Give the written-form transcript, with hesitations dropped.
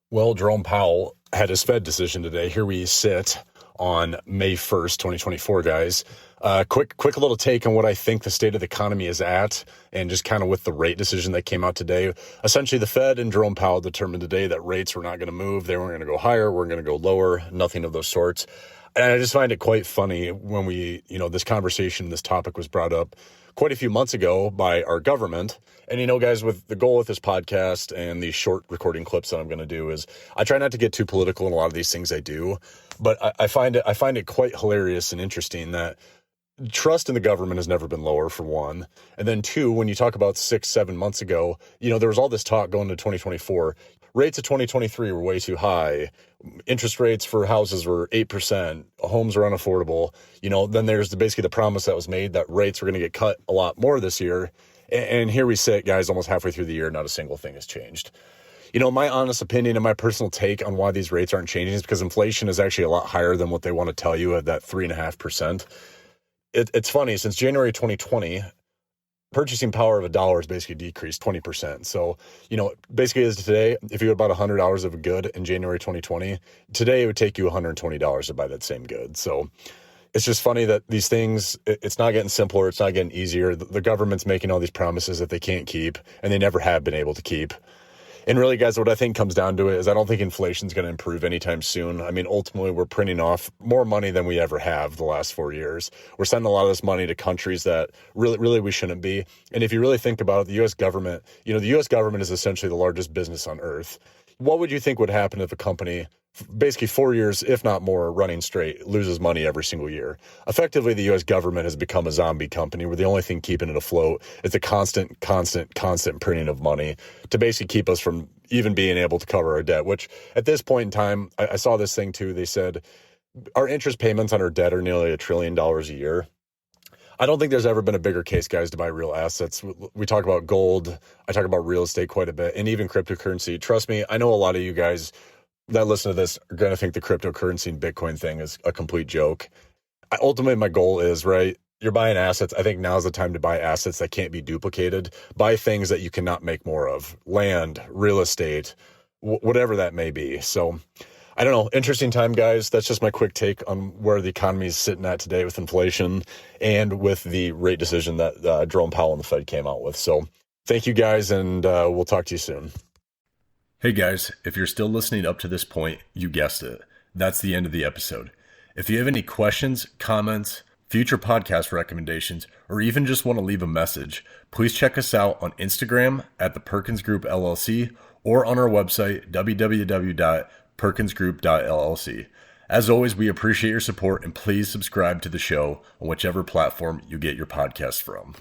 Well, Jerome Powell had his Fed decision today. Here we sit on May 1st, 2024, guys. Quick little take on what I think the state of the economy is at, and just kind of with the rate decision that came out today. Essentially, the Fed and Jerome Powell determined today that rates were not going to move. They weren't going to go higher. We're going to go lower. Nothing of those sorts. And I just find it quite funny when this conversation, this topic was brought up quite a few months ago by our government. And, guys, with the goal with this podcast and these short recording clips that I'm going to do is I try not to get too political in a lot of these things I do, but I find it quite hilarious and interesting that trust in the government has never been lower, for one. And then two, when you talk about 6-7 months ago, there was all this talk going to 2024. Rates of 2023 were way too high. Interest rates for houses were 8%. Homes were unaffordable. Then there's basically the promise that was made that rates were going to get cut a lot more this year. And here we sit, guys, almost halfway through the year, not a single thing has changed. My honest opinion and my personal take on why these rates aren't changing is because inflation is actually a lot higher than what they want to tell you at that 3.5%. It's funny, since January 2020, purchasing power of a dollar has basically decreased 20%. So, basically as today, if you had bought $100 of a good in January 2020, today it would take you $120 to buy that same good. So it's just funny that these things, it's not getting simpler. It's not getting easier. The government's making all these promises that they can't keep, and they never have been able to keep. And really, guys, what I think comes down to it is I don't think inflation's going to improve anytime soon. I mean, ultimately, we're printing off more money than we ever have the last 4 years. We're sending a lot of this money to countries that really we shouldn't be. And if you really think about it, the U.S. government, the U.S. government is essentially the largest business on earth. What would you think would happen if a company, basically 4 years, if not more, running straight, loses money every single year? Effectively, the U.S. government has become a zombie company where the only thing keeping it afloat is the constant printing of money to basically keep us from even being able to cover our debt, which at this point in time, I saw this thing too. They said our interest payments on our debt are nearly $1 trillion a year. I don't think there's ever been a bigger case, guys, to buy real assets. We talk about gold. I talk about real estate quite a bit, and even cryptocurrency. Trust me, I know a lot of you guys that listen to this are going to think the cryptocurrency and Bitcoin thing is a complete joke. Ultimately, my goal is, right, you're buying assets. I think now's the time to buy assets that can't be duplicated. Buy things that you cannot make more of. Land, real estate, whatever that may be. So I don't know. Interesting time, guys. That's just my quick take on where the economy is sitting at today with inflation and with the rate decision that Jerome Powell and the Fed came out with. So thank you, guys, and we'll talk to you soon. Hey, guys, if you're still listening up to this point, you guessed it. That's the end of the episode. If you have any questions, comments, future podcast recommendations, or even just want to leave a message, please check us out on Instagram at the Perkins Group LLC or on our website, www.perkinsgroup.llc. As always, we appreciate your support, and please subscribe to the show on whichever platform you get your podcasts from.